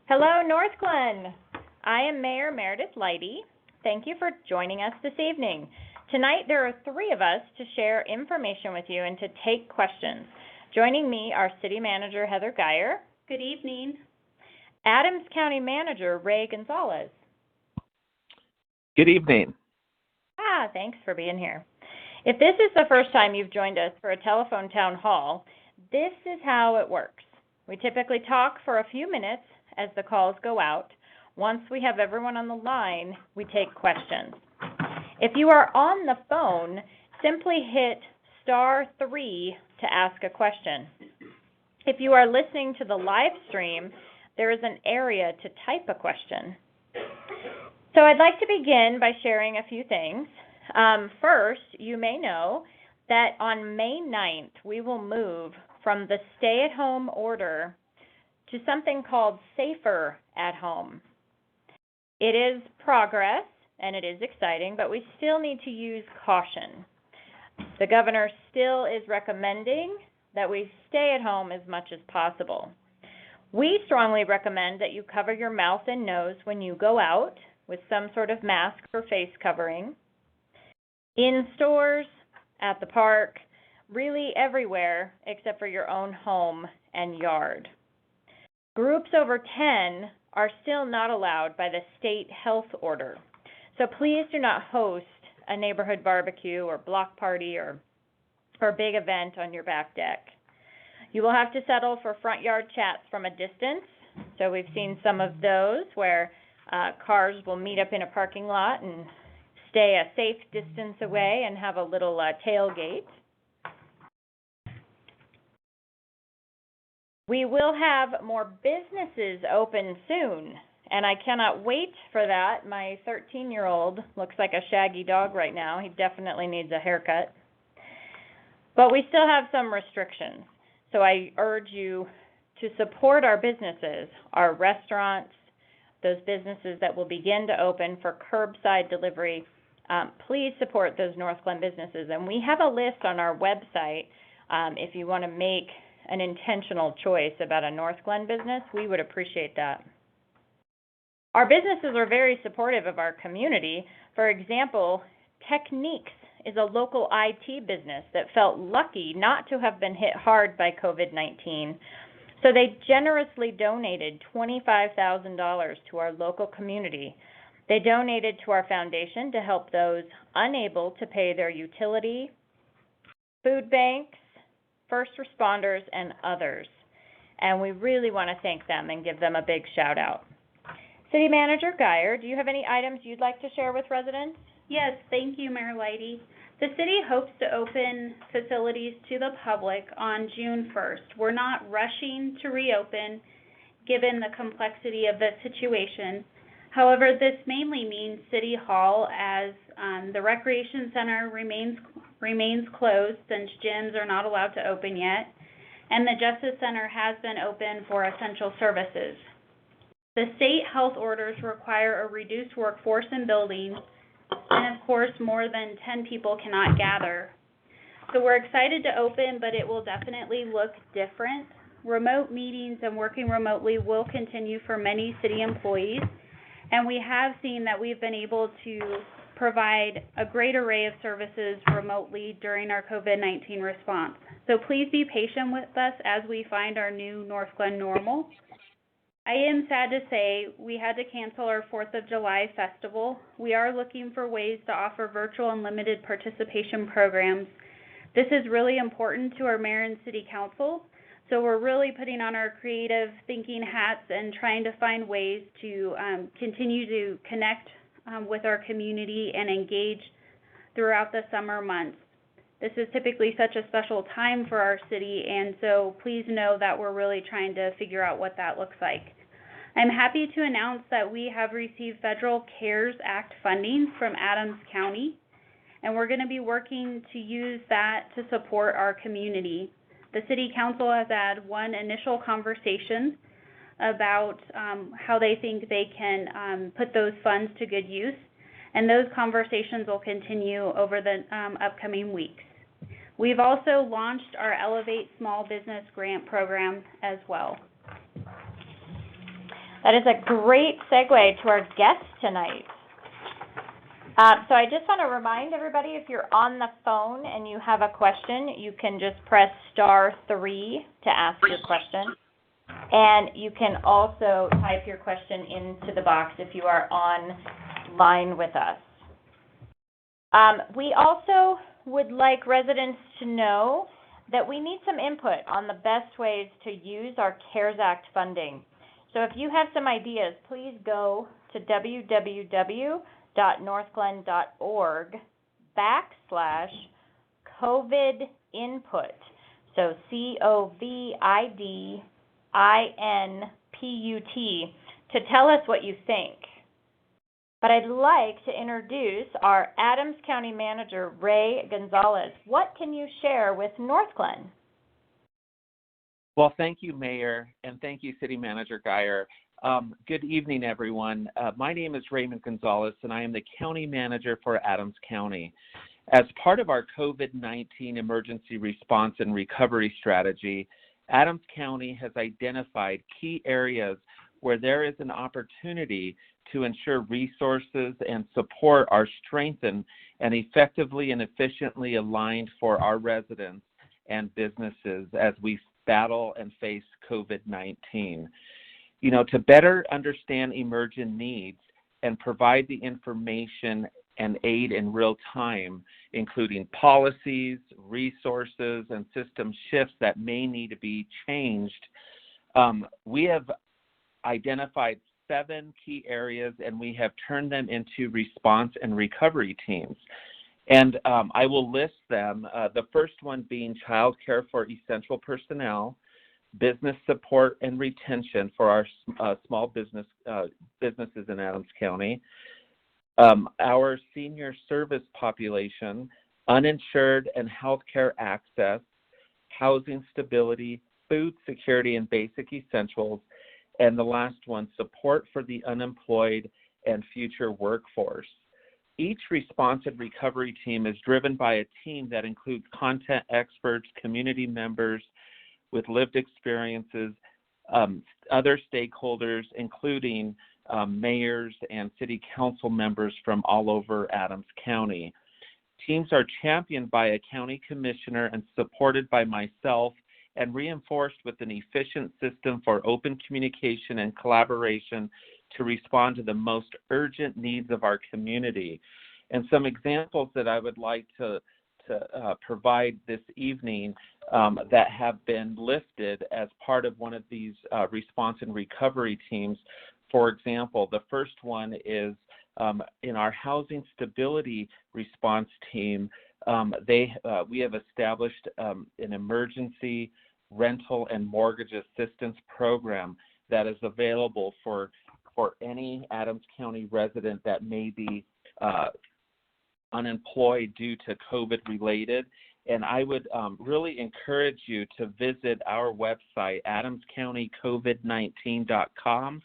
Hello, Northglenn. I am Mayor Meredith Leighty. Thank you for joining us this evening. Tonight, there are three of us to share information with you and to take questions. Joining me are City Manager Heather Geyer. Good evening. Adams County Manager Ray Gonzales. Good evening. Thanks for being here. If this is the first time you've joined us for a telephone town hall, this is how it works. We typically talk for a few minutes as the calls go out. Once we have everyone on the line, we take questions. If you are on the phone, simply hit *3 to ask a question. If you are listening to the live stream, there is an area to type a question. So I'd like to begin by sharing a few things. First, you may know that on May 9th, we will move from the stay-at-home order to something called Safer at Home. It is progress, and it is exciting, but we still need to use caution. The governor still is recommending that we stay at home as much as possible. We strongly recommend that you cover your mouth and nose when you go out with some sort of mask or face covering. In stores, at the park, really everywhere except for your own home and yard. Groups over 10 are still not allowed by the state health order. So please do not host a neighborhood barbecue or block party or big event on your back deck. You will have to settle for front yard chats from a distance. So we've seen some of those where cars will meet up in a parking lot and stay a safe distance away and have a little tailgate. We will have more businesses open soon, and I cannot wait for that. My 13-year-old looks like a shaggy dog right now. He definitely needs a haircut. But we still have some restrictions, so I urge you to support our businesses, our restaurants, those businesses that will begin to open for curbside delivery. Please support those Northglenn businesses, and we have a list on our website if you want to make an intentional choice about a Northglenn business. We would appreciate that. Our businesses are very supportive of our community. For example, Techniques is a local IT business that felt lucky not to have been hit hard by COVID-19. So they generously donated $25,000 to our local community. They donated to our foundation to help those unable to pay their utility, food banks, first responders, and others. And we really want to thank them and give them a big shout out. City Manager Geyer, do you have any items you'd like to share with residents? Yes, thank you, Mayor Leighty. The city hopes to open facilities to the public on June 1st. We're not rushing to reopen given the complexity of the situation. However, this mainly means City Hall, as the Recreation Center remains closed since gyms are not allowed to open yet, and the Justice Center has been open for essential services. The state health orders require a reduced workforce in buildings, and of course, more than 10 people cannot gather. So we're excited to open, but it will definitely look different. Remote meetings and working remotely will continue for many city employees, and we have seen that we've been able to provide a great array of services remotely during our COVID-19 response. So please be patient with us as we find our new Northglenn normal. I am sad to say we had to cancel our 4th of July festival. We are looking for ways to offer virtual and limited participation programs. This is really important to our mayor and city council, so we're really putting on our creative thinking hats and trying to find ways to continue to connect with our community and engage throughout the summer months. This is typically such a special time for our city, and so please know that we're really trying to figure out what that looks like. I'm happy to announce that we have received federal CARES Act funding from Adams County, and we're going to be working to use that to support our community. The City Council has had one initial conversation about how they think they can put those funds to good use, and those conversations will continue over the upcoming weeks. We've also launched our Elevate Small Business Grant Program as well. That is a great segue to our guest tonight. So I just want to remind everybody, if you're on the phone and you have a question, you can just press *3 to ask your question. And you can also type your question into the box if you are online with us. We also would like residents to know that we need some input on the best ways to use our CARES Act funding. So if you have some ideas, please go to www.northglenn.org/COVID input. So COVIDINPUT to tell us what you think. But I'd like to introduce our Adams County Manager, Ray Gonzales. What can you share with Northglenn? Well, thank you, Mayor, and thank you, City Manager Geyer. Good evening, everyone. My name is Raymond Gonzales, and I am the County Manager for Adams County. As part of our COVID-19 emergency response and recovery strategy, Adams County has identified key areas where there is an opportunity to ensure resources and support are strengthened and effectively and efficiently aligned for our residents and businesses as we battle and face COVID-19. To better understand emergent needs and provide the information and aid in real time, including policies, resources, and system shifts that may need to be changed, we have identified 7 key areas, and we have turned them into response and recovery teams. And I will list them, the first one being child care for essential personnel, business support and retention for our small businesses in Adams County, our senior service population, uninsured and healthcare access, housing stability, food security and basic essentials, and the last one, support for the unemployed and future workforce. Each response and recovery team is driven by a team that includes content experts, community members with lived experiences, other stakeholders, including mayors and city council members from all over Adams County. Teams are championed by a county commissioner and supported by myself and reinforced with an efficient system for open communication and collaboration to respond to the most urgent needs of our community. And some examples that I would like to provide this evening that have been listed as part of one of these response and recovery teams. For example, the first one is in our housing stability response team. We have established an emergency rental and mortgage assistance program that is available for any Adams County resident that may be unemployed due to COVID-related. And I would really encourage you to visit our website, adamscountycovid19.com.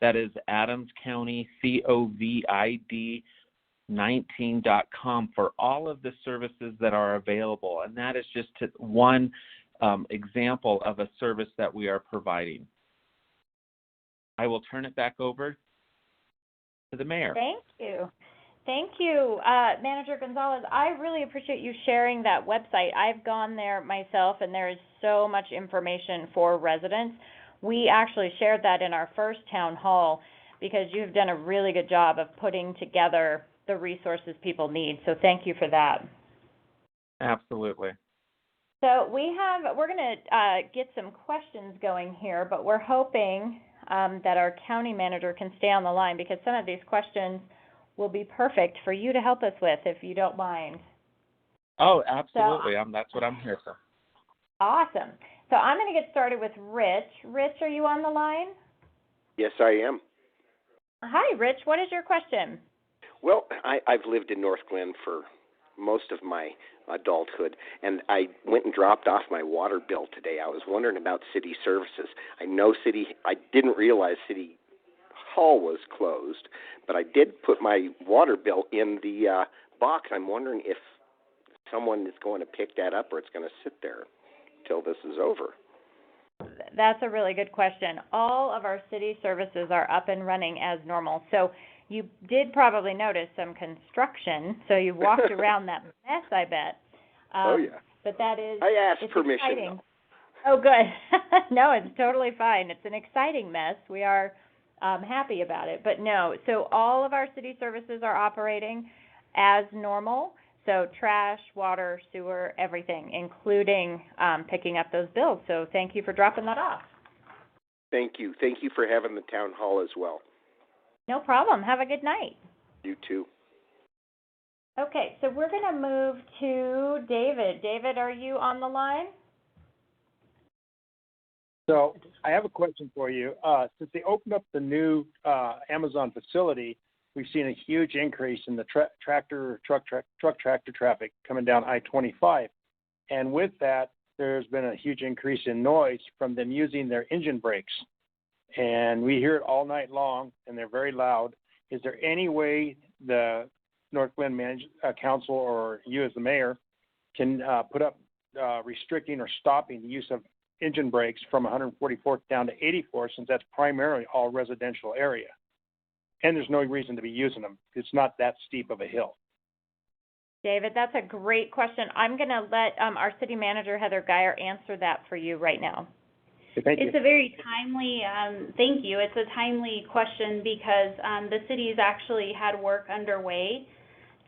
That is adamscountycovid19.com for all of the services that are available. And that is just one example of a service that we are providing. I will turn it back over to the mayor. Thank you. Thank you, Manager Gonzales. I really appreciate you sharing that website. I've gone there myself, and there is so much information for residents. We actually shared that in our first town hall because you've done a really good job of putting together the resources people need. So thank you for that. Absolutely. So we're going to get some questions going here, but we're hoping that our county manager can stay on the line because some of these questions will be perfect for you to help us with, if you don't mind. Oh, absolutely. That's what I'm here for. Awesome. So I'm going to get started with Rich. Rich, are you on the line? Yes, I am. Hi, Rich. What is your question? Well, I've lived in Northglenn for most of my adulthood, and I went and dropped off my water bill today. I was wondering about city services. I didn't realize City Hall was closed, but I did put my water bill in the box. I'm wondering if someone is going to pick that up or it's going to sit there till this is over. That's a really good question. All of our city services are up and running as normal. So you did probably notice some construction. So you walked around that mess, I bet. Oh, yeah. But that is, I asked it's permission, exciting. though. Oh, good. No, it's totally fine. It's an exciting mess. We are happy about it. But no, so all of our city services are operating as normal. So trash, water, sewer, everything, including picking up those bills. So thank you for dropping that off. Thank you. Thank you for having the town hall as well. No problem. Have a good night. You too. Okay, so we're going to move to David. David, are you on the line? So I have a question for you. Since they opened up the new Amazon facility, we've seen a huge increase in the truck tractor traffic coming down I-25. And with that, there's been a huge increase in noise from them using their engine brakes. And we hear it all night long, and they're very loud. Is there any way the Northglenn Council or you as the mayor can put up restricting or stopping the use of engine brakes from 144th down to 84th, since that's primarily all residential area? And there's no reason to be using them. It's not that steep of a hill. David, that's a great question. I'm going to let our city manager, Heather Geyer, answer that for you right now. Okay, thank you. It's a very timely, thank you. It's a timely question because the city's actually had work underway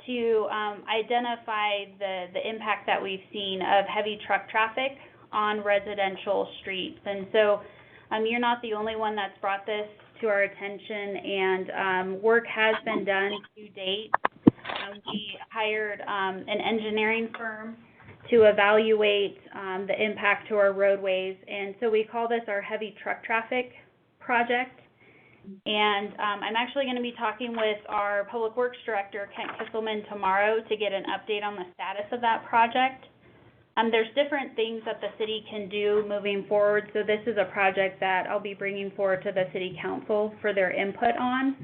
to identify the impact that we've seen of heavy truck traffic on residential streets. And so you're not the only one that's brought this to our attention, and work has been done to date. We hired an engineering firm to evaluate the impact to our roadways, and so we call this our heavy truck traffic project. And I'm actually going to be talking with our Public Works Director, Kent Kisselman, tomorrow to get an update on the status of that project. There's different things that the city can do moving forward, so this is a project that I'll be bringing forward to the City Council for their input on.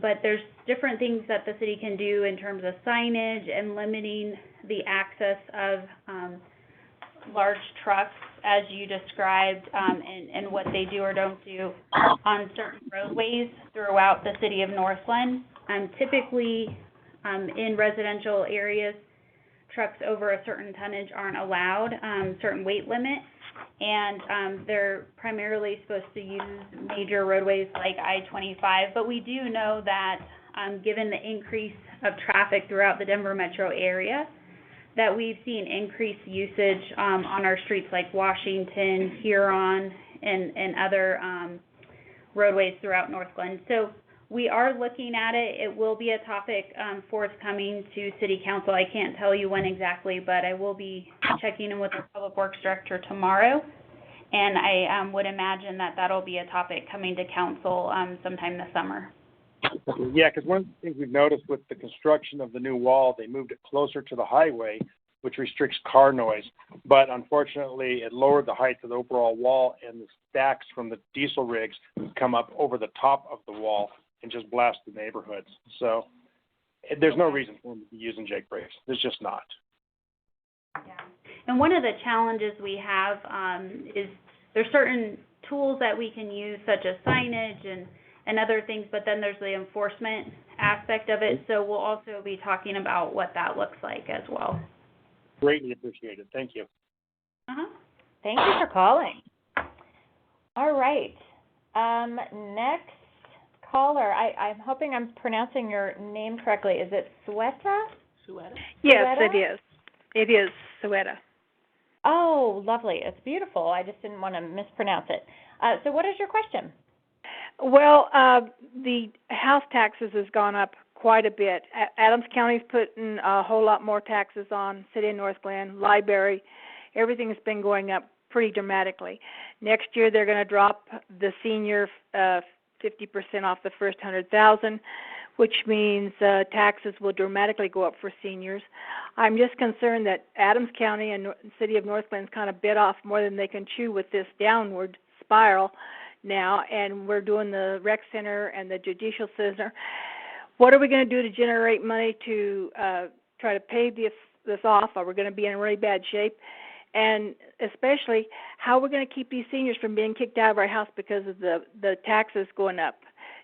But there's different things that the city can do in terms of signage and limiting the access of large trucks, as you described, and what they do or don't do on certain roadways throughout the city of Northglenn. Typically, in residential areas, trucks over a certain tonnage aren't allowed, certain weight limit, and they're primarily supposed to use major roadways like I-25. But we do know that given the increase of traffic throughout the Denver metro area, that we've seen increased usage on our streets like Washington, Huron, and other roadways throughout Northglenn. So we are looking at it. It will be a topic forthcoming to City Council. I can't tell you when exactly, but I will be checking in with the Public Works Director tomorrow, and I would imagine that that'll be a topic coming to Council sometime this summer. Yeah, because one of the things we've noticed with the construction of the new wall, they moved it closer to the highway, which restricts car noise. But unfortunately, it lowered the height of the overall wall, and the stacks from the diesel rigs come up over the top of the wall and just blast the neighborhoods. So there's no reason for them to be using Jake brakes. There's just not. Yeah. And one of the challenges we have is there's certain tools that we can use, such as signage and other things, but then there's the enforcement aspect of it. So we'll also be talking about what that looks like as well. Greatly appreciated. Thank you. Thank you for calling. All right. Next caller, I'm hoping I'm pronouncing your name correctly. Is it Sueta? Yes, it is. It is Sueta. Oh, lovely. It's beautiful. I just didn't want to mispronounce it. So what is your question? Well, the house taxes has gone up quite a bit. Adams County's putting a whole lot more taxes on, City of Northglenn, library. Everything's been going up pretty dramatically. Next year they're going to drop the senior 50% off the first $100,000, which means taxes will dramatically go up for seniors. I'm just concerned that Adams County and City of Northglenn kind of bit off more than they can chew with this downward spiral now, and we're doing the rec center and the judicial center. What are we going to do to generate money to try to pay this off? Are we going to be in really bad shape? And especially how we're going to keep these seniors from being kicked out of our house because of the taxes going up.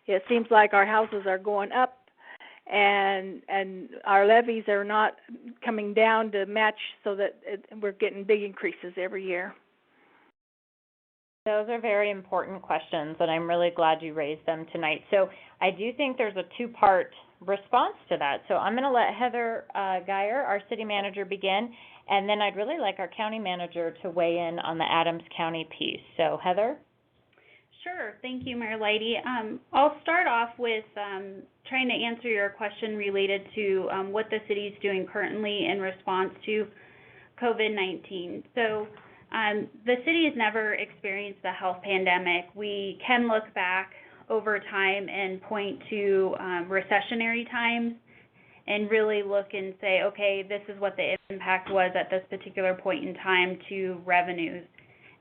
It seems like our houses are going up, and our levies are not coming down to match, so that we're getting big increases every year. Those are very important questions, and I'm really glad you raised them tonight. So I do think there's a two-part response to that. So I'm going to let Heather Geyer, our city manager, begin, and then I'd really like our county manager to weigh in on the Adams County piece. So Heather? Sure. Thank you, Mayor Leighty. I'll start off with trying to answer your question related to what the city is doing currently in response to COVID-19. So the city has never experienced a health pandemic. We can look back over time and point to recessionary times and really look and say, okay, this is what the impact was at this particular point in time to revenues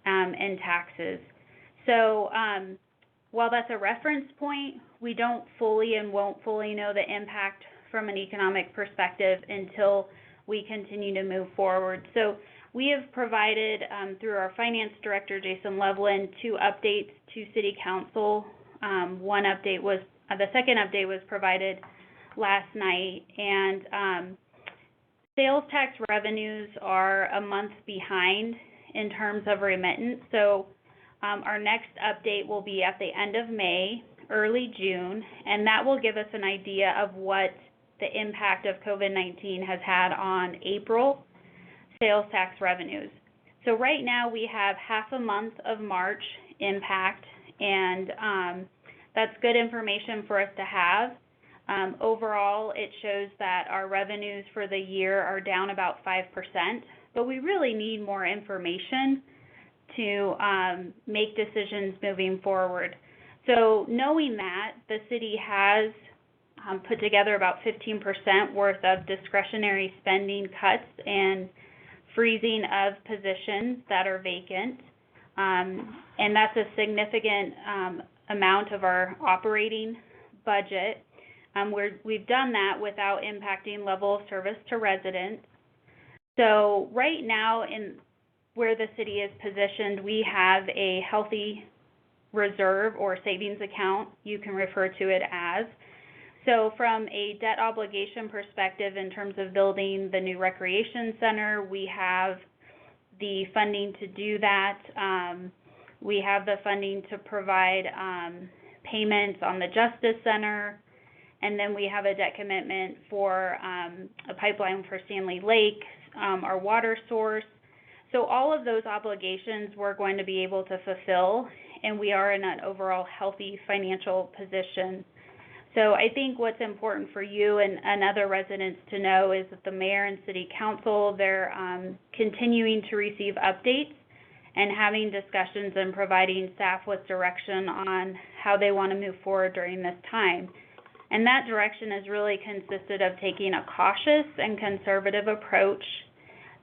and taxes. So while that's a reference point, we don't fully and won't fully know the impact from an economic perspective until we continue to move forward. So we have provided, through our finance director, Jason Loveland, 2 updates to City Council. One update was, the second update was provided last night, and sales tax revenues are a month behind in terms of remittance. So our next update will be at the end of May, early June, and that will give us an idea of what the impact of COVID-19 has had on April sales tax revenues. So right now we have half a month of March impact, and that's good information for us to have. Overall, it shows that our revenues for the year are down about 5%, but we really need more information to make decisions moving forward. So knowing that, the city has put together about 15% worth of discretionary spending cuts and freezing of positions that are vacant, and that's a significant amount of our operating budget. We've done that without impacting level of service to residents. So right now, in where the city is positioned, we have a healthy reserve or savings account, you can refer to it as. So from a debt obligation perspective, in terms of building the new recreation center, we have the funding to do that. We have the funding to provide payments on the Justice Center, and then we have a debt commitment for a pipeline for Stanley Lake, our water source. So all of those obligations we're going to be able to fulfill, and we are in an overall healthy financial position. So I think what's important for you and other residents to know is that the mayor and city council, they're continuing to receive updates and having discussions and providing staff with direction on how they want to move forward during this time. And that direction has really consisted of taking a cautious and conservative approach,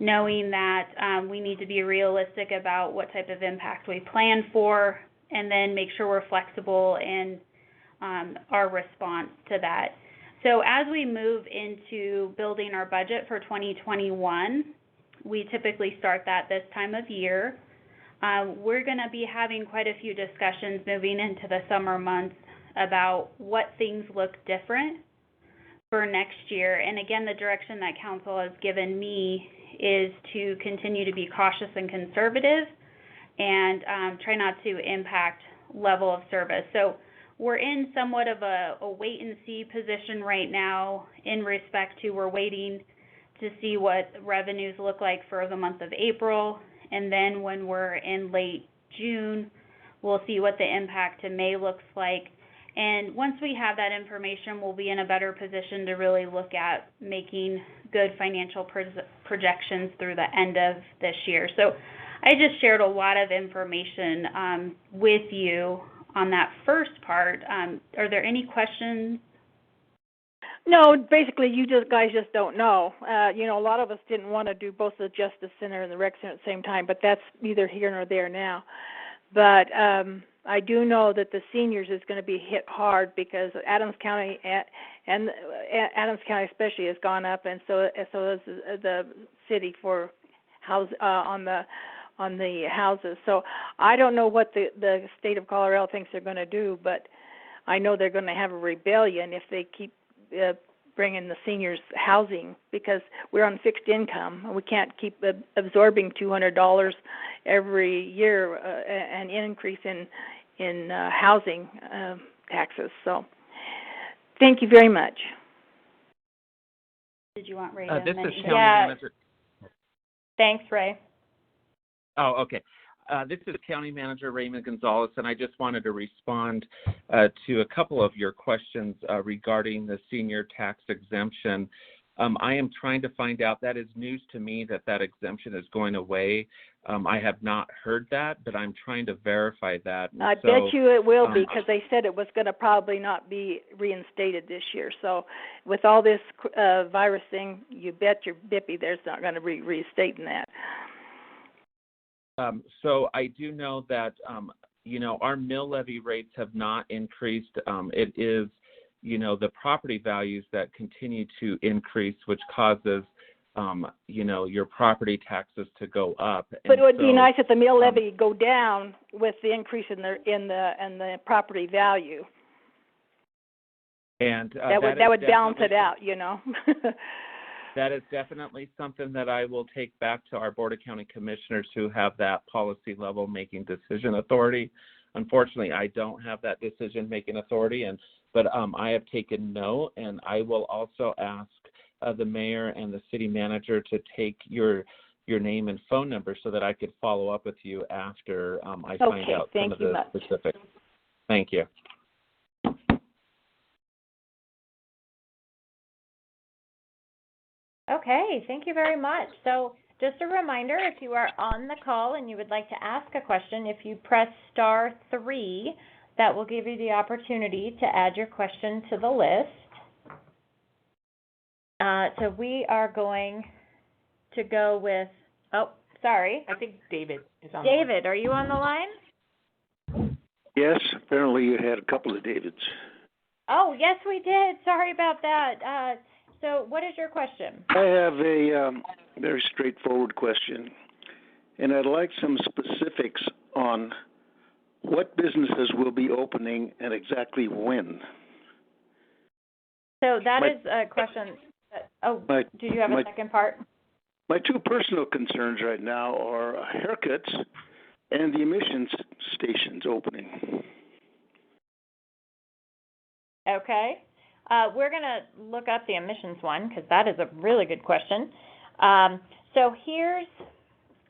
knowing that we need to be realistic about what type of impact we plan for, and then make sure we're flexible in our response to that. So as we move into building our budget for 2021, we typically start that this time of year. We're going to be having quite a few discussions moving into the summer months about what things look different for next year. And again, the direction that council has given me is to continue to be cautious and conservative and try not to impact level of service. So we're in somewhat of a wait and see position right now in respect to we're waiting to see what revenues look like for the month of April, and then when we're in late June, we'll see what the impact to May looks like. And once we have that information, we'll be in a better position to really look at making good financial projections through the end of this year. So I just shared a lot of information with you on that first part. Are there any questions? No, basically you guys just don't know. A lot of us didn't want to do both the Justice Center and the Rec Center at the same time, but that's neither here nor there now. But I do know that the seniors is going to be hit hard because Adams County and Adams County especially has gone up, and so has the city for house on the the houses. So I don't know what the state of Colorado thinks they're going to do, but I know they're going to have a rebellion if they keep bringing the seniors housing, because we're on fixed income. We can't keep absorbing $200 every year, an increase in housing taxes. So thank you very much. Did you want Ray to This is mention? County Manager. Thanks, Ray. Oh, okay. This is County Manager Raymond Gonzales, and I just wanted to respond to a couple of your questions regarding the senior tax exemption. I am trying to find out, that is news to me that exemption is going away. I have not heard that, but I'm trying to verify that. I bet you it will be, because they said it was going to probably not be reinstated this year. So with all this virus thing, you bet your bippy there's not going to be reinstating that. So I do know that, our mill levy rates have not increased. It is, the property values that continue to increase, which causes, your property taxes to go up. But it would be nice if the mill levy go down with the increase in the property value. And that would balance it out, That is definitely something that I will take back to our Board of County Commissioners who have that policy level making decision authority. Unfortunately, I don't have that decision making authority, but I have taken note, and I will also ask the mayor and the city manager to take your name and phone number so that I could follow up with you after I find out some of the specifics. Thank you. Okay, thank you very much. So just a reminder, if you are on the call and you would like to ask a question, if you press *3, that will give you the opportunity to add your question to the list. So we are going to go with, I think David is on David, are you on the line? Yes, apparently you had a couple of Davids. Oh, yes, we did. Sorry about that. So what is your question? I have a very straightforward question, and I'd like some specifics on what businesses will be opening and exactly when. So that is a question. Did you have a second part? My two personal concerns right now are haircuts and the emissions stations opening. Okay. We're going to look up the emissions one because that is a really good question. So here's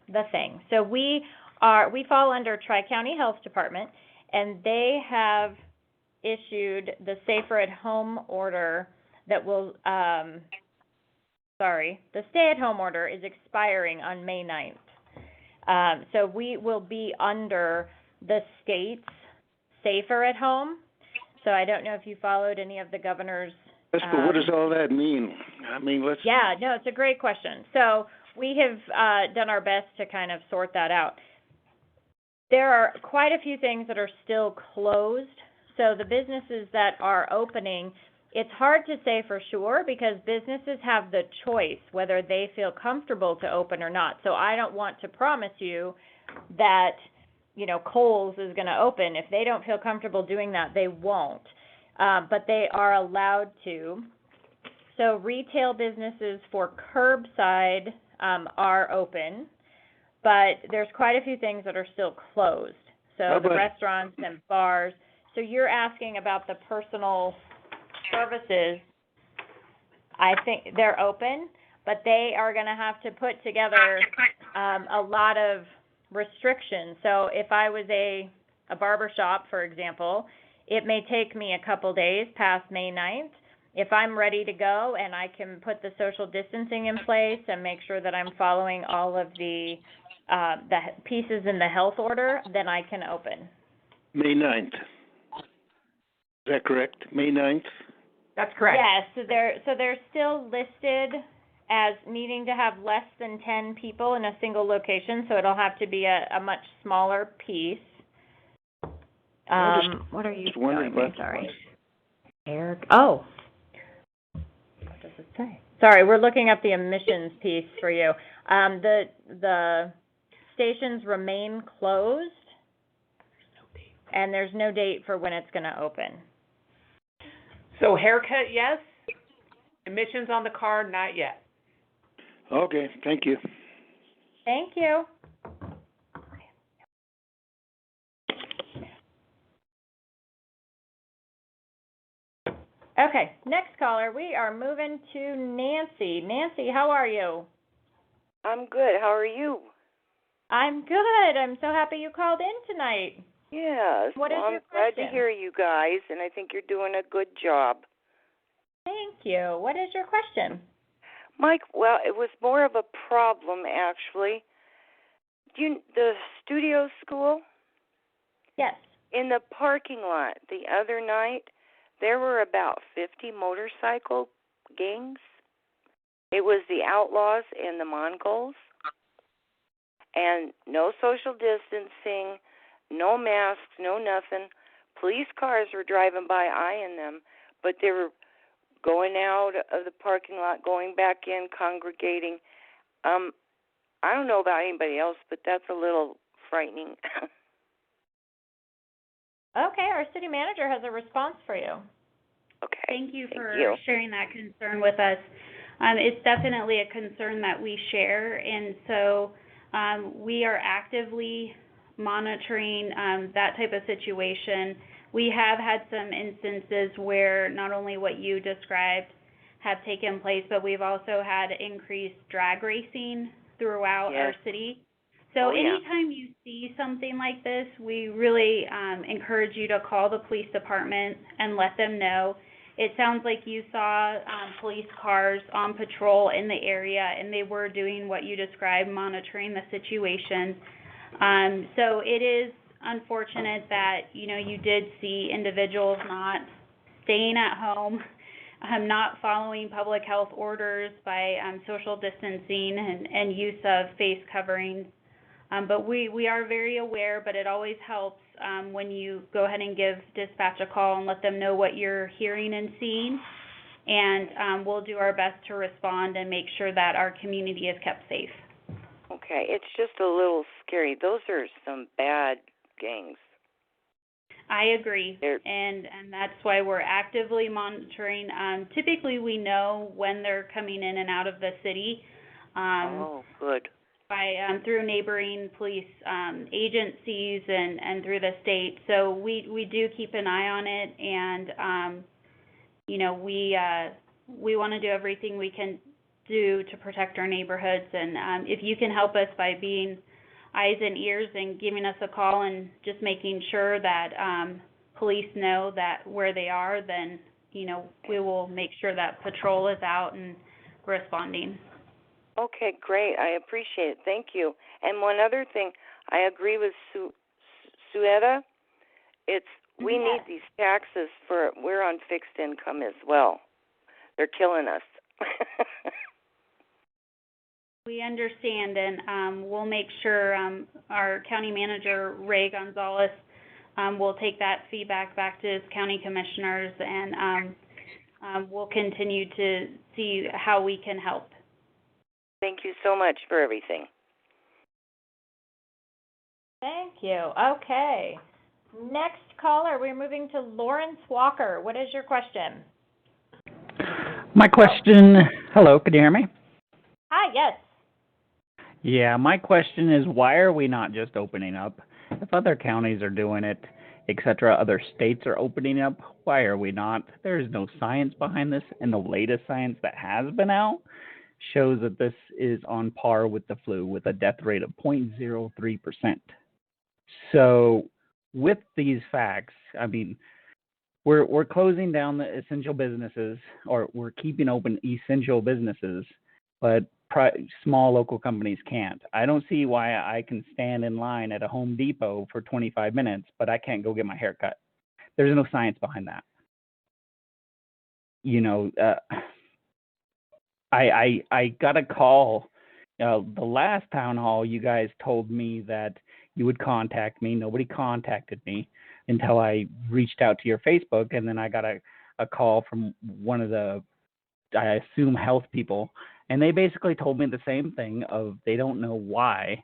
the thing. So we fall under Tri-County Health Department, and they have issued the Safer at Home order that will, the stay-at-home order is expiring on May 9th. So we will be under the state's Safer at Home. So I don't know if you followed any of the governor's. Yes, but what does all that mean? Yeah, no, it's a great question. So we have done our best to kind of sort that out. There are quite a few things that are still closed. So the businesses that are opening, it's hard to say for sure because businesses have the choice whether they feel comfortable to open or not. So I don't want to promise you that Kohl's is going to open. If they don't feel comfortable doing that, they won't. But they are allowed to. So retail businesses for curbside are open, but there's quite a few things that are still closed. So the restaurants and bars. So you're asking about the personal services. I think they're open, but they are going to have to put together a lot of restrictions. So if I was a barber shop, for example, it may take me a couple days past May 9th. If I'm ready to go and I can put the social distancing in place and make sure that I'm following all of the pieces in the health order, then I can open. May 9th. Is that correct? May 9th? That's correct. Yes, so they're still listed as needing to have less than 10 people in a single location, so it'll have to be a much smaller piece. What are you showing me? Sorry. Eric. Oh. What does it say? Sorry, we're looking up the emissions piece for you. The stations remain closed, and there's no date for when it's going to open. So haircut, yes. Emissions on the car, not yet. Okay, thank you. Thank you. Okay, next caller, we are moving to Nancy. Nancy, how are you? I'm good. How are you? I'm good. I'm so happy you called in tonight. Yes. What is well, your I'm glad question? to hear you guys, and I think you're doing a good job. Thank you. What is your question? Mike, well, it was more of a problem, actually. The studio school? Yes. In the parking lot the other night, there were about 50 motorcycle gangs. It was the Outlaws and the Mongols. And no social distancing, no masks, no nothing. Police cars were driving by eyeing them, but they were going out of the parking lot, going back in, congregating. I don't know about anybody else, but that's a little frightening. Okay, our city manager has a response for you. Okay. Thank you for sharing that concern with us. It's definitely a concern that we share, and so we are actively monitoring that type of situation. We have had some instances where not only what you described have taken place, but we've also had increased drag racing throughout our city. So anytime you see something like this, we really encourage you to call the police department and let them know. It sounds like you saw police cars on patrol in the area, and they were doing what you described, monitoring the situation. So it is unfortunate that, you did see individuals not staying at home, not following public health orders by social distancing and use of face coverings. But we are very aware, but it always helps when you go ahead and give dispatch a call and let them know what you're hearing and seeing. And we'll do our best to respond and make sure that our community is kept safe. Okay, it's just a little scary. Those are some bad gangs. I agree, and that's why we're actively monitoring. Typically, we know when they're coming in and out of the city. Oh, good. By through neighboring police agencies and through the state. So we do keep an eye on it, and we want to do everything we can do to protect our neighborhoods. And if you can help us by being eyes and ears and giving us a call and just making sure that police know that where they are, then we will make sure that patrol is out and responding. Okay, great. I appreciate it. Thank you. And one other thing, I agree with Suetta. We need these taxes we're on fixed income as well. They're killing us. We understand, and we'll make sure our county manager, Ray Gonzales, will take that feedback back to his county commissioners, and we'll continue to see how we can help. Thank you so much for everything. Thank you. Okay. Next caller, we're moving to Lawrence Walker. What is your question? My question, hello, can you hear me? Hi, yes. Yeah, my question is, why are we not just opening up? If other counties are doing it, etc., other states are opening up, why are we not? There is no science behind this, and the latest science that has been out shows that this is on par with the flu, with a death rate of 0.03%. So with these facts, I mean, we're closing down the essential businesses, or we're keeping open essential businesses, but small local companies can't. I don't see why I can stand in line at a Home Depot for 25 minutes, but I can't go get my hair cut. There's no science behind that. I got a call. The last town hall, you guys told me that you would contact me. Nobody contacted me until I reached out to your Facebook, and then I got a call from one of the, I assume, health people, and they basically told me the same thing of they don't know why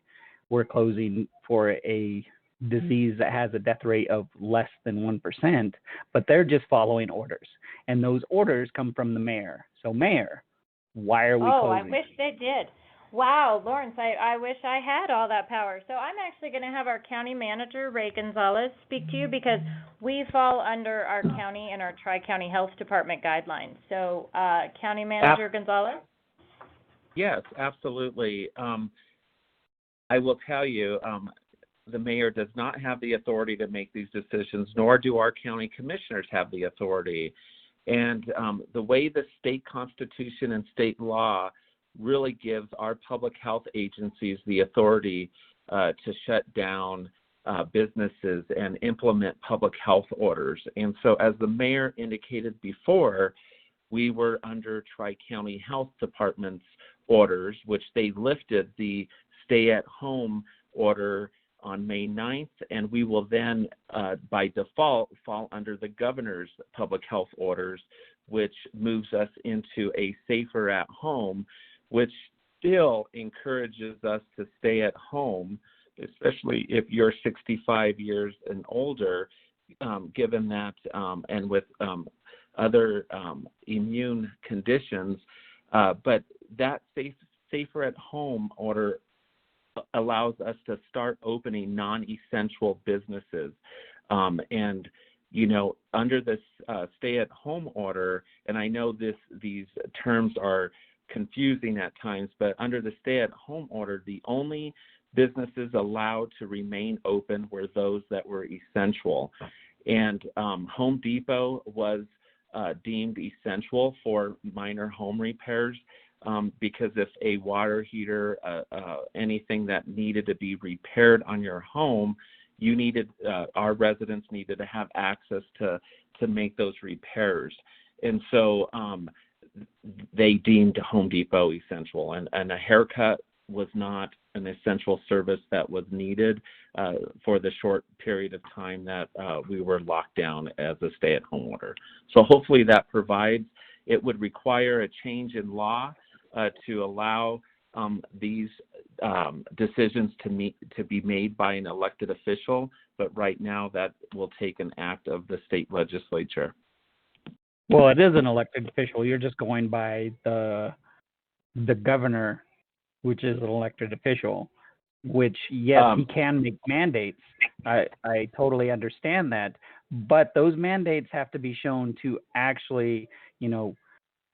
we're closing for a disease that has a death rate of less than 1%, but they're just following orders. And those orders come from the mayor. So, Mayor, why are we closing? I wish they did. Wow, Lawrence, I wish I had all that power. So I'm actually going to have our county manager, Ray Gonzales, speak to you because we fall under our county and our Tri-County Health Department guidelines. So, County Manager Gonzales? Yes, absolutely. I will tell you, the mayor does not have the authority to make these decisions, nor do our county commissioners have the authority. And the way the state constitution and state law really gives our public health agencies the authority to shut down businesses and implement public health orders. And so as the mayor indicated before, we were under Tri-County Health Department's orders, which they lifted the stay-at-home order on May 9th, and we will then, by default, fall under the governor's public health orders, which moves us into a safer at home, which still encourages us to stay at home, especially if you're 65 years and older, given that, and with other immune conditions. But that safer at home order allows us to start opening non-essential businesses. And, you know, under this stay-at-home order, and I know these terms are confusing at times, but under the stay-at-home order, the only businesses allowed to remain open were those that were essential. And Home Depot was deemed essential for minor home repairs. Because if a water heater, anything that needed to be repaired on your home, you needed, our residents needed to have access to make those repairs. And so they deemed Home Depot essential, and a haircut was not an essential service that was needed for the short period of time that we were locked down as a stay-at-home order. So hopefully that provides. It would require a change in law to allow these decisions to be made by an elected official, but right now that will take an act of the state legislature. Well, it is an elected official. You're just going by the governor, which is an elected official, which, yes, he can make mandates. I totally understand that. But those mandates have to be shown to actually, you know,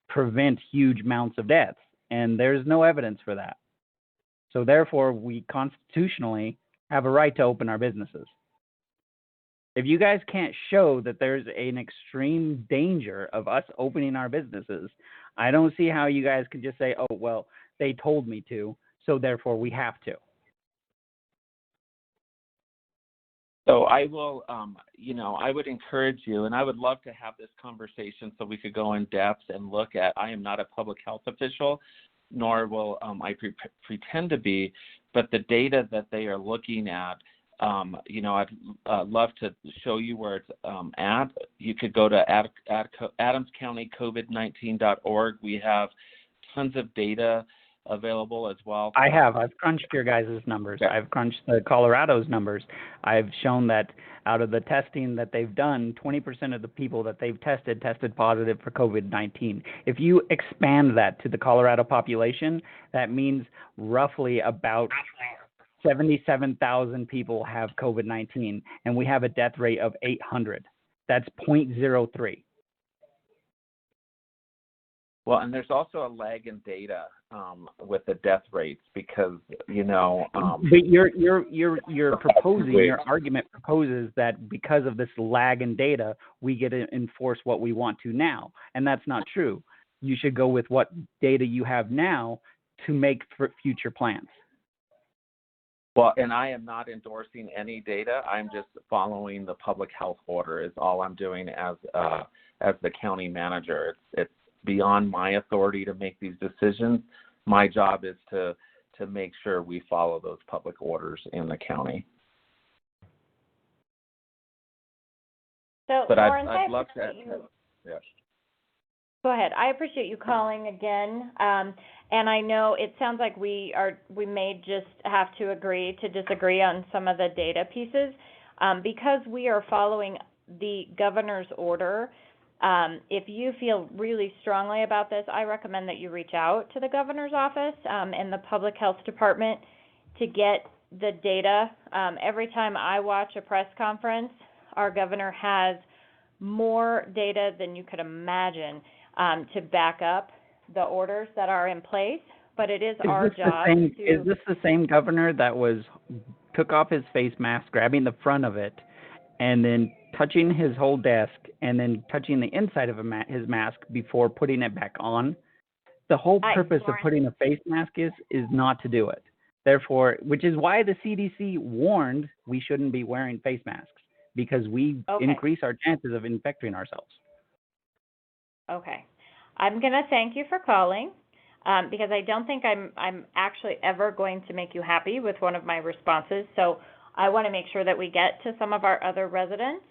prevent huge amounts of deaths. And there's no evidence for that. So therefore, we constitutionally have a right to open our businesses. If you guys can't show that there's an extreme danger of us opening our businesses, I don't see how you guys can just say, oh, well, they told me to, so therefore we have to. So I will, I would encourage you, and I would love to have this conversation so we could go in depth and look at, I am not a public health official, nor will I pretend to be, but the data that they are looking at, I'd love to show you where it's at. You could go to adamscountycovid19.org. We have tons of data available as well. I've crunched your guys' numbers. Yeah. I've crunched the Colorado's numbers. I've shown that out of the testing that they've done, 20% of the people that they've tested positive for COVID-19. If you expand that to the Colorado population, that means roughly about 77,000 people have COVID-19, and we have a death rate of 800. That's 0.03. Well, and there's also a lag in data with the death rates because, but you're proposing, your argument proposes that because of this lag in data, we get to enforce what we want to now, and that's not true. You should go with what data you have now to make future plans. Well, and I am not endorsing any data. I'm just following the public health order is all I'm doing as the county manager. It's beyond my authority to make these decisions. My job is to make sure we follow those public orders in the county. So, but Lawrence, I'd love to. Go ahead. I appreciate you calling again. And I know it sounds like we may just have to agree to disagree on some of the data pieces. Because we are following the governor's order, if you feel really strongly about this, I recommend that you reach out to the governor's office and the public health department to get the data. Every time I watch a press conference, our governor has more data than you could imagine to back up the orders that are in place. But it is our job to... Is this the same governor that took off his face mask, grabbing the front of it, and then touching his whole desk, and then touching the inside of his mask before putting it back on? The whole purpose of putting a face mask is not to do it. Therefore, which is why the CDC warned we shouldn't be wearing face masks, because we increase our chances of infecting ourselves. Okay. I'm going to thank you for calling. Because I don't think I'm actually ever going to make you happy with one of my responses. So I want to make sure that we get to some of our other residents.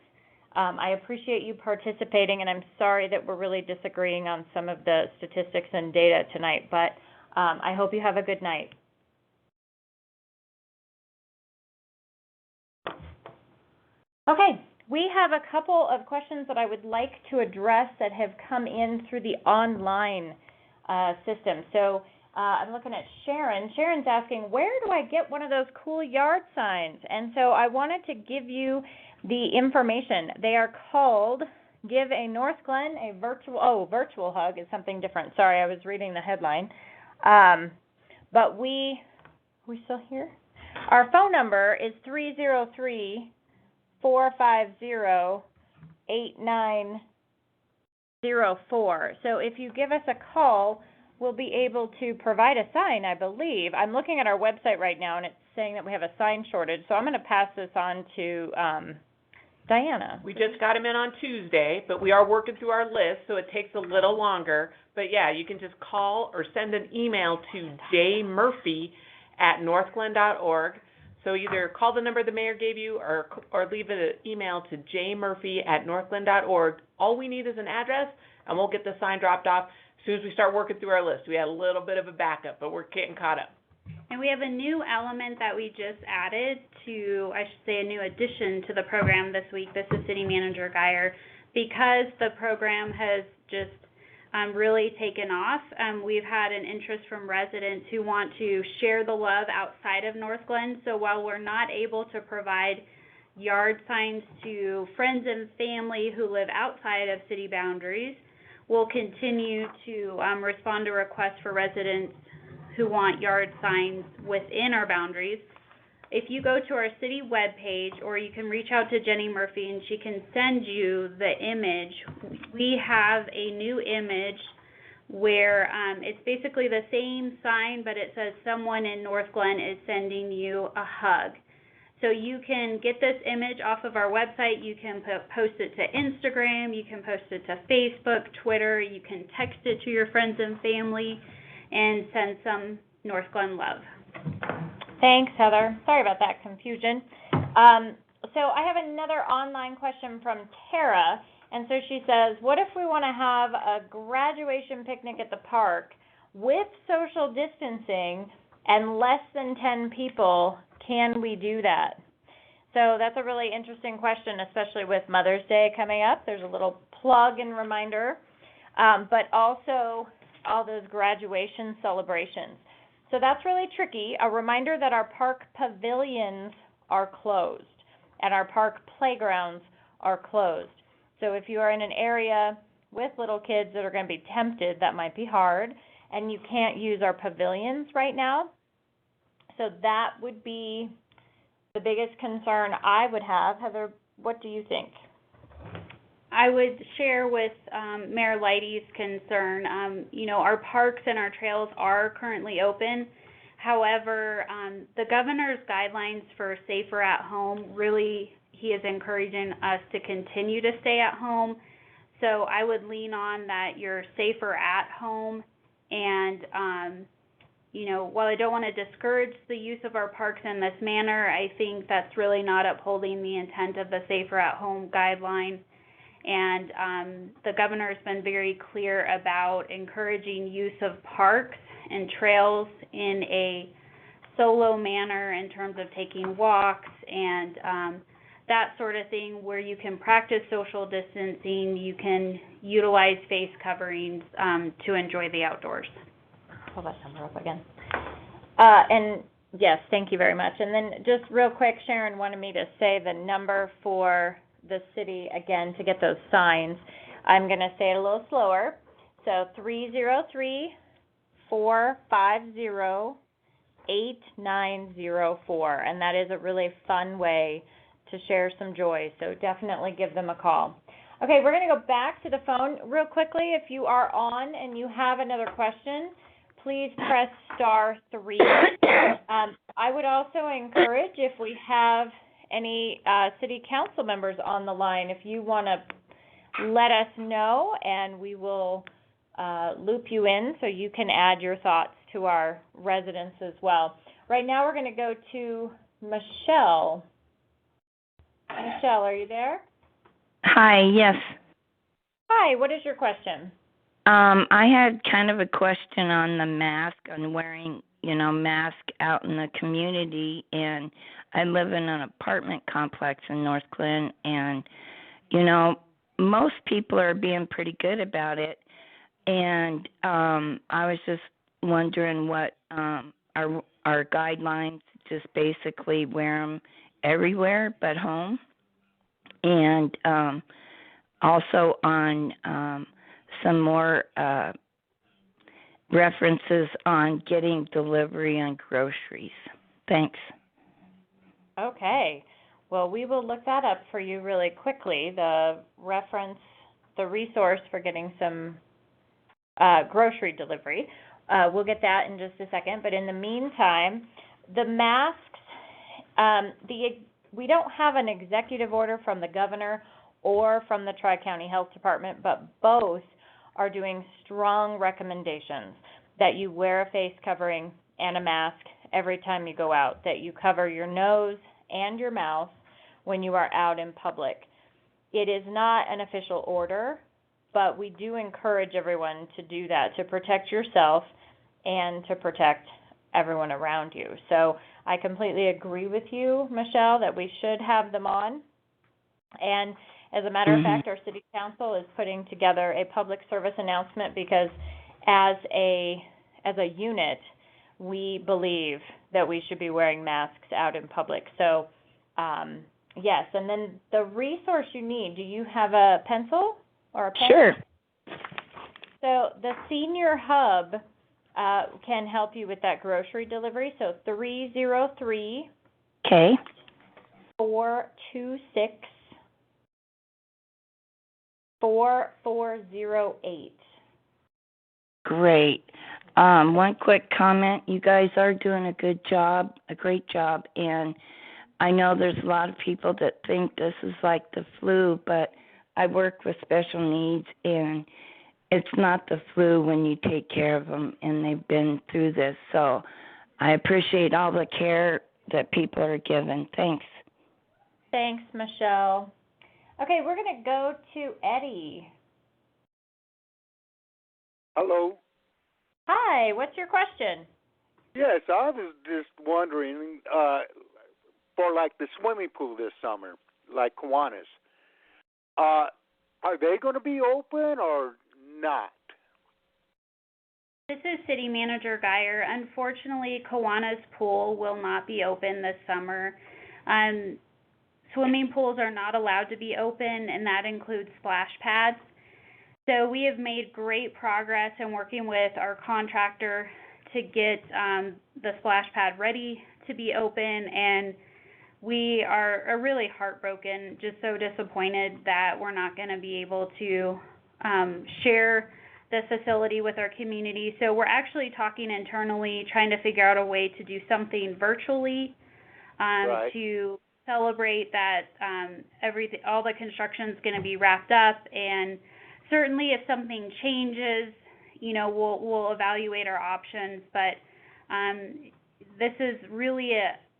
I appreciate you participating, and I'm sorry that we're really disagreeing on some of the statistics and data tonight, but I hope you have a good night. Okay, we have a couple of questions that I would like to address that have come in through the online system. So I'm looking at Sharon. Sharon's asking, where do I get one of those cool yard signs? And so I wanted to give you the information. They are called Give a Northglenn a Virtual Hug is something different. Sorry, I was reading the headline. But we still here? Our phone number is 303-450-8904. So if you give us a call, we'll be able to provide a sign, I believe. I'm looking at our website right now, and it's saying that we have a sign shortage. So I'm going to pass this on to Diana. We just got them in on Tuesday, but we are working through our list, so it takes a little longer. But, yeah, you can just call or send an email to jmurphy@northglenn.org. So either call the number the mayor gave you or leave an email to jmurphy@northglenn.org. All we need is an address, and we'll get the sign dropped off as soon as we start working through our list. We had a little bit of a backup, but we're getting caught up. And we have a new element that we just added to, I should say, a new addition to the program this week. This is City Manager Geyer. Because the program has just really taken off, we've had an interest from residents who want to share the love outside of Northglenn. So while we're not able to provide yard signs to friends and family who live outside of city boundaries, we'll continue to respond to requests for residents who want yard signs within our boundaries. If you go to our city webpage, or you can reach out to Jenny Murphy and she can send you the image, we have a new image where it's basically the same sign, but it says someone in Northglenn is sending you a hug. So you can get this image off of our website. You can post it to Instagram. You can post it to Facebook, Twitter. You can text it to your friends and family and send some Northglenn love. Thanks, Heather. Sorry about that confusion. So I have another online question from Tara, and so she says, what if we want to have a graduation picnic at the park with social distancing and less than 10 people? Can we do that? So that's a really interesting question, especially with Mother's Day coming up. There's a little plug and reminder, but also all those graduation celebrations. So that's really tricky. A reminder that our park pavilions are closed and our park playgrounds are closed. So if you are in an area with little kids that are going to be tempted, that might be hard, and you can't use our pavilions right now. So that would be the biggest concern I would have. Heather, what do you think? I would share with Mayor Leighty's concern. Our parks and our trails are currently open. However, the governor's guidelines for safer at home, really, he is encouraging us to continue to stay at home. So I would lean on that you're safer at home. And, while I don't want to discourage the use of our parks in this manner, I think that's really not upholding the intent of the safer at home guideline. And the governor has been very clear about encouraging use of parks and trails in a solo manner in terms of taking walks and that sort of thing, where you can practice social distancing, you can utilize face coverings to enjoy the outdoors. Hold that number up again. And yes, thank you very much. And then just real quick, Sharon wanted me to say the number for the city again to get those signs. I'm going to say it a little slower. So 303-450-8904, and that is a really fun way to share some joy, so definitely give them a call. Okay, we're going to go back to the phone real quickly. If you are on and you have another question, please press *3. I would also encourage, if we have any city council members on the line, if you want to let us know, and we will loop you in so you can add your thoughts to our residents as well. Right now we're going to go to Michelle. Michelle, are you there? Hi, yes. Hi, what is your question? I had kind of a question on the mask, on wearing, mask out in the community, and I live in an apartment complex in Northglenn, and, most people are being pretty good about it, and I was just wondering what our guidelines, just basically wear them everywhere but home, and also on some more references on getting delivery on groceries. Thanks. Okay. Well, we will look that up for you really quickly, the resource for getting some grocery delivery. We'll get that in just a second, but in the meantime, the masks, we don't have an executive order from the governor or from the Tri-County Health Department, but both are doing strong recommendations that you wear a face covering and a mask every time you go out, that you cover your nose and your mouth when you are out in public. It is not an official order, but we do encourage everyone to do that, to protect yourself and to protect everyone around you. So I completely agree with you, Michelle, that we should have them on. And as a matter of fact, our city council is putting together a public service announcement because as a unit, we believe that we should be wearing masks out in public. So, yes. And then the resource you need, do you have a pencil or a pen? Sure. So the Senior Hub can help you with that grocery delivery. So 303 Okay. 426 4408. Great. One quick comment. You guys are doing a great job, and I know there's a lot of people that think this is like the flu, but I work with special needs, and it's not the flu when you take care of them, and they've been through this. So I appreciate all the care that people are given. Thanks. Thanks, Michelle. Okay, we're going to go to Eddie. Hello. Hi, what's your question? Yes, I was just wondering, for like the swimming pool this summer, like Kiwanis, are they going to be open or not? This is City Manager Geyer. Unfortunately, Kiwanis Pool will not be open this summer. Swimming pools are not allowed to be open, and that includes splash pads. So we have made great progress in working with our contractor to get the splash pad ready to be open, and we are really heartbroken, just so disappointed that we're not going to be able to share the facility with our community. So we're actually talking internally, trying to figure out a way to do something virtually Right. to celebrate that all the construction is going to be wrapped up, and certainly if something changes, we'll evaluate our options. But this is really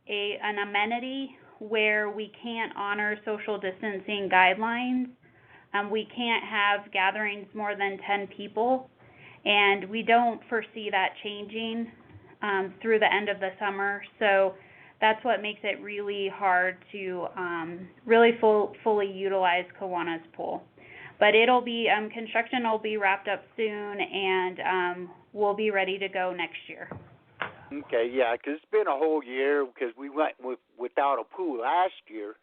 an amenity where we can't honor social distancing guidelines. We can't have gatherings more than 10 people, and we don't foresee that changing through the end of the summer. So that's what makes it really hard to really fully utilize Kiwanis Pool. But it'll be, construction will be wrapped up soon, and we'll be ready to go next year. Okay, yeah, because it's been a whole year because we went without a pool last year.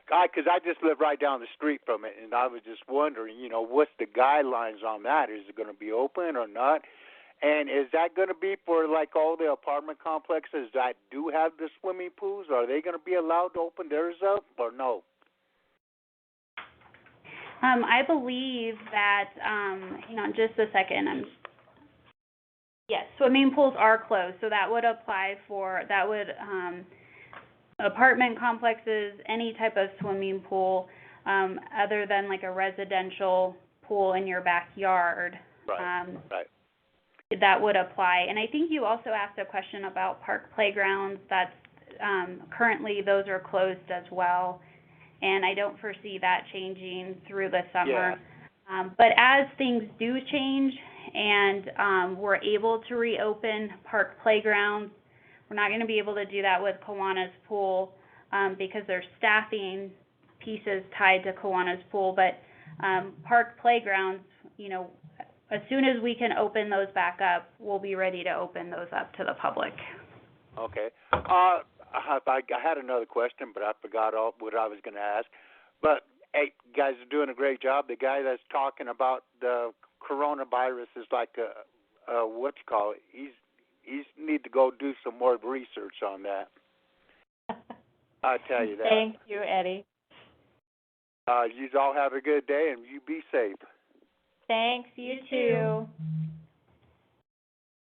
Because I just live right down the street from it, and I was just wondering, what's the guidelines on that? Is it going to be open or not? And is that going to be for like all the apartment complexes that do have the swimming pools? Are they going to be allowed to open theirs up or no? I believe that, hang on just a second. Yes, swimming pools are closed, so that would apply for, apartment complexes, any type of swimming pool, other than like a residential pool in your backyard. Right. That would apply. And I think you also asked a question about park playgrounds. That's currently those are closed as well, and I don't foresee that changing through the summer. Yeah. But as things do change and we're able to reopen park playgrounds, we're not going to be able to do that with Kiwanis Pool because there's staffing pieces tied to Kiwanis Pool. But park playgrounds, as soon as we can open those back up, we'll be ready to open those up to the public. Okay. I had another question, but I forgot what I was going to ask. But, hey, you guys are doing a great job. The guy that's talking about the coronavirus is like he's need to go do some more research on that. I'll tell you that. Thank you, Eddie. You all have a good day, and you be safe. Thanks, you too.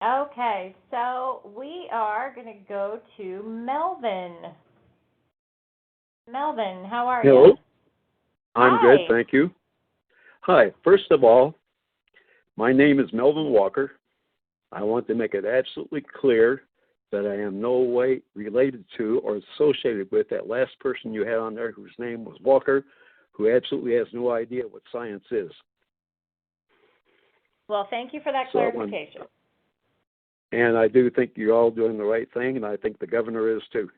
Okay, so we are going to go to Melvin. Melvin, how are you? Hello. I'm Hi. good, thank you. Hi. First of all, my name is Melvin Walker. I want to make it absolutely clear that I am no way related to or associated with that last person you had on there whose name was Walker, who absolutely has no idea what science is. Well, thank you for that clarification. And I do think you're all doing the right thing, and I think the governor is too.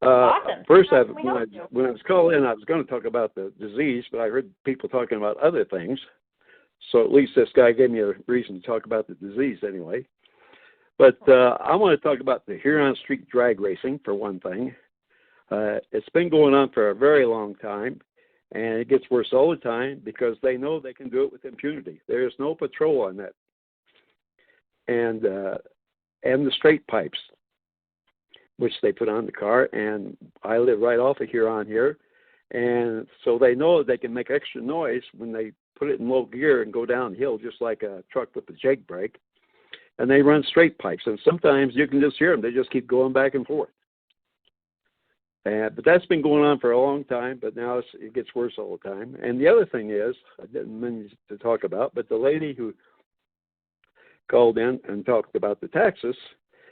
Awesome. First, when I was called in, I was going to talk about the disease, but I heard people talking about other things. So at least this guy gave me a reason to talk about the disease anyway. But I want to talk about the Huron Street drag racing, for one thing. It's been going on for a very long time, and it gets worse all the time because they know they can do it with impunity. There's no patrol on that. And the straight pipes, which they put on the car, and I live right off of Huron here, and so they know they can make extra noise when they put it in low gear and go downhill just like a truck with a jake brake, and they run straight pipes, and sometimes you can just hear them. They just keep going back and forth. But that's been going on for a long time, but now it gets worse all the time. And the other thing is, I didn't mean to talk about, but the lady who called in and talked about the taxes,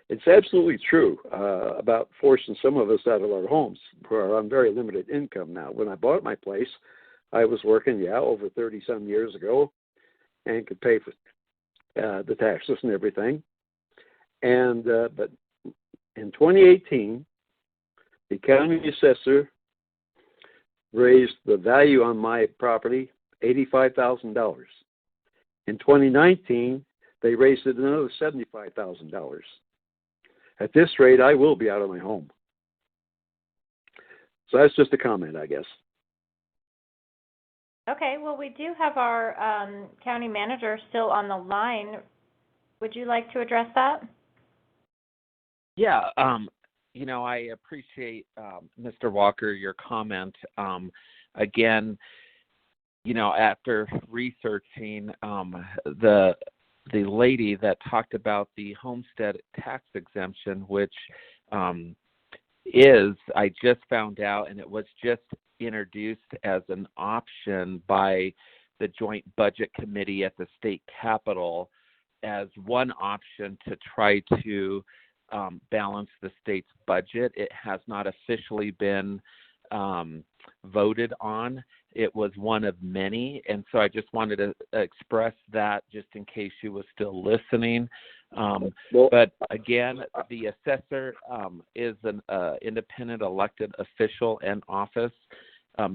it's absolutely true about forcing some of us out of our homes who are on very limited income now. When I bought my place, I was working, over 30-some years ago and could pay for the taxes and everything. And but in 2018, the county assessor raised the value on my property $85,000. In 2019, they raised it another $75,000. At this rate, I will be out of my home. So that's just a comment, I guess. Okay, well, we do have our county manager still on the line. Would you like to address that? Yeah, I appreciate, Mr. Walker, your comment. Again, after researching the lady that talked about the homestead tax exemption, which I just found out, and it was just introduced as an option by the Joint Budget Committee at the state capitol as one option to try to balance the state's budget. It has not officially been voted on. It was one of many, and so I just wanted to express that just in case she was still listening. But again, the assessor is an independent elected official in office.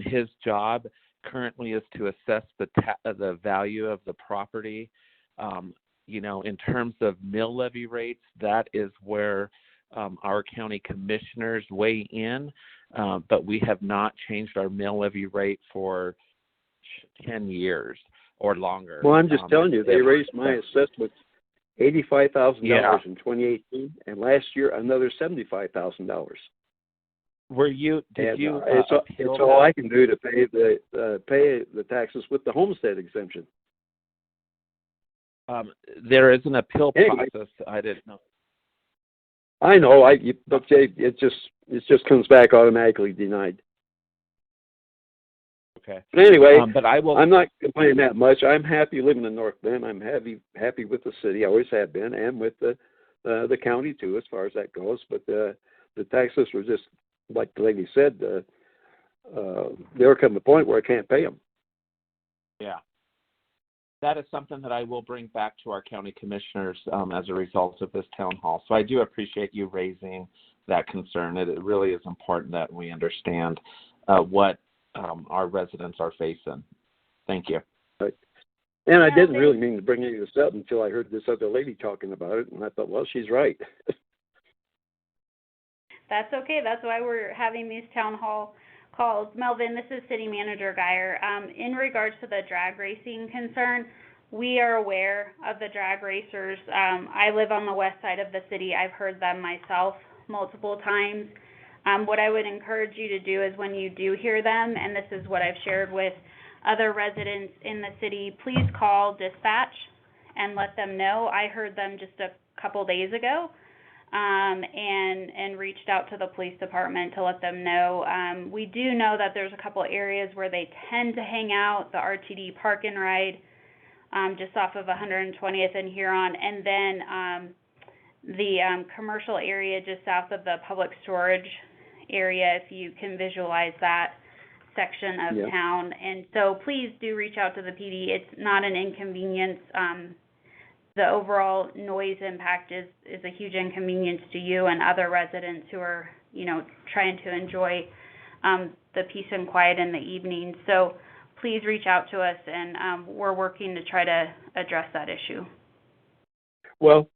His job currently is to assess the value of the property. In terms of mill levy rates, that is where our county commissioners weigh in, but we have not changed our mill levy rate for 10 years or longer. Well, I'm just telling you, they raised my assessment $85,000 in 2018, and last year another $75,000. Did you? It's all I can do to pay the taxes with the homestead exemption. There is an appeal process. I didn't know. I know. But it just comes back automatically denied. Okay. But anyway, I'm not complaining that much. I'm happy living in Northglenn. I'm happy with the city. I always have been, and with the county too, as far as that goes. But the taxes were just like the lady said. There come a point where I can't pay them. Yeah. That is something that I will bring back to our county commissioners as a result of this town hall. So I do appreciate you raising that concern. It really is important that we understand what our residents are facing. Thank you. Right. And I didn't really mean to bring any of this up until I heard this other lady talking about it, and I thought, well, she's right. That's okay. That's why we're having these town hall calls. Melvin, this is City Manager Geyer. In regards to the drag racing concern, we are aware of the drag racers. I live on the west side of the city. I've heard them myself multiple times. What I would encourage you to do is when you do hear them, and this is what I've shared with other residents in the city, please call dispatch and let them know. I heard them just a couple days ago. And reached out to the police department to let them know. We do know that there's a couple areas where they tend to hang out, the RTD Park and Ride, just off of 120th and Huron, and then the commercial area just south of the public storage area, if you can visualize that section of town. And so please do reach out to the PD. It's not an inconvenience. The overall noise impact is a huge inconvenience to you and other residents who are, trying to enjoy the peace and quiet in the evening. So please reach out to us, and we're working to try to address that issue. Well,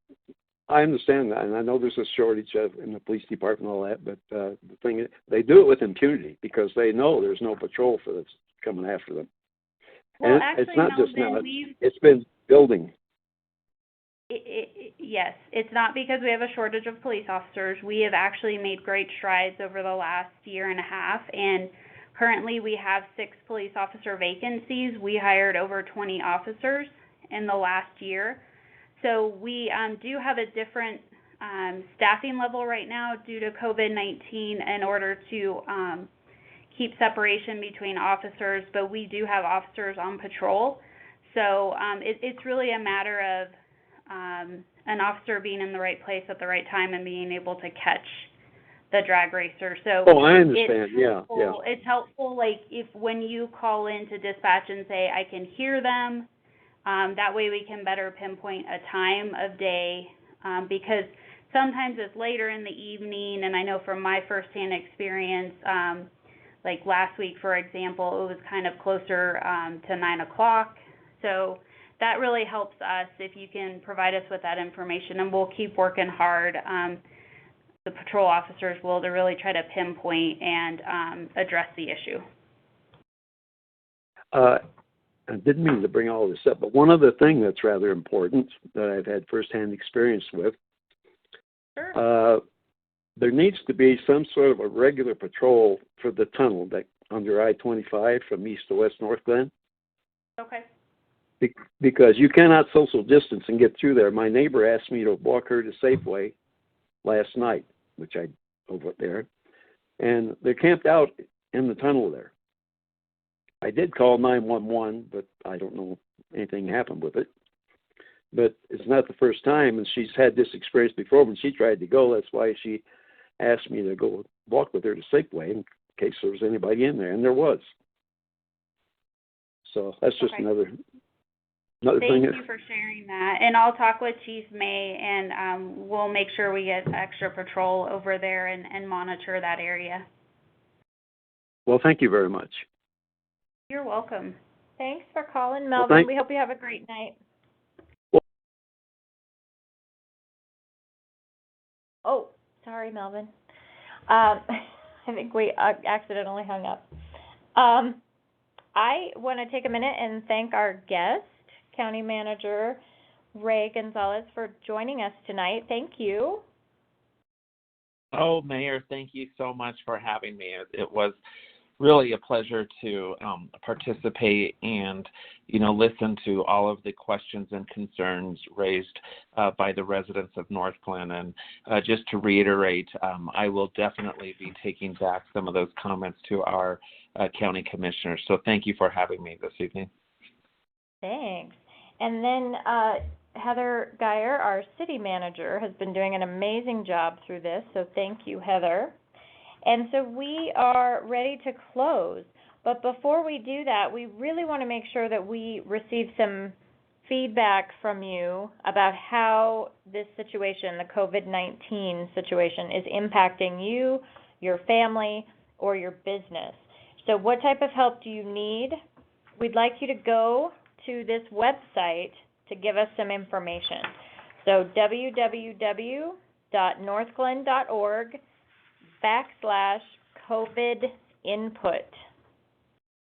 I understand that, and I know there's a shortage in the police department and all that, but the thing is, they do it with impunity because they know there's no patrol for this coming after them. Well, and actually, it's not Melvin, just now, it's been building. Yes, it's not because we have a shortage of police officers. We have actually made great strides over the last year and a half, and currently we have 6 police officer vacancies. We hired over 20 officers in the last year. So we do have a different staffing level right now due to COVID-19 in order to keep separation between officers, but we do have officers on patrol. So it's really a matter of an officer being in the right place at the right time and being able to catch the drag racer. So I understand. It's helpful, like if when you call in to dispatch and say, I can hear them, that way we can better pinpoint a time of day, because sometimes it's later in the evening, and I know from my firsthand experience, like last week, for example, it was kind of closer to 9 o'clock. So that really helps us if you can provide us with that information, and we'll keep working hard. The patrol officers will to really try to pinpoint and address the issue. I didn't mean to bring all this up, but one other thing that's rather important that I've had firsthand experience with, there needs to be some sort of a regular patrol for the tunnel that under I-25 from east to west Northglenn. Okay. Because you cannot social distance and get through there. My neighbor asked me to walk her to Safeway last night, which I over there, and they're camped out in the tunnel there. I did call 911, but I don't know if anything happened with it. But it's not the first time, and she's had this experience before when she tried to go. That's why she asked me to go walk with her to Safeway. And in case there was anybody in there, and there was. So that's just another thing. Thank you for sharing that. And I'll talk with Chief May, and we'll make sure we get extra patrol over there and monitor that area. Well, thank you very much. You're welcome. Thanks for calling, Melvin. We hope you have a great night. Oh, sorry, Melvin. I think we accidentally hung up. I want to take a minute and thank our guest, County Manager Ray Gonzales, for joining us tonight. Thank you. Oh, Mayor, thank you so much for having me. It was really a pleasure to participate and, listen to all of the questions and concerns raised by the residents of Northglenn. And just to reiterate, I will definitely be taking back some of those comments to our county commissioners. So thank you for having me this evening. Thanks. And then Heather Geyer, our city manager, has been doing an amazing job through this. So thank you, Heather. And so we are ready to close. But before we do that, we really want to make sure that we receive some feedback from you about how this situation, the COVID-19 situation, is impacting you, your family, or your business. So what type of help do you need? We'd like you to go to this website to give us some information. So www.northglenn.org/COVID input.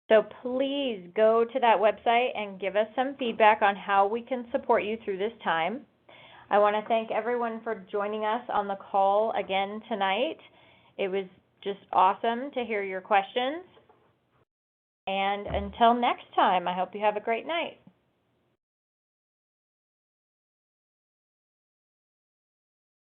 So please go to that website and give us some feedback on how we can support you through this time. I want to thank everyone for joining us on the call again tonight. It was just awesome to hear your questions. And until next time, I hope you have a great night.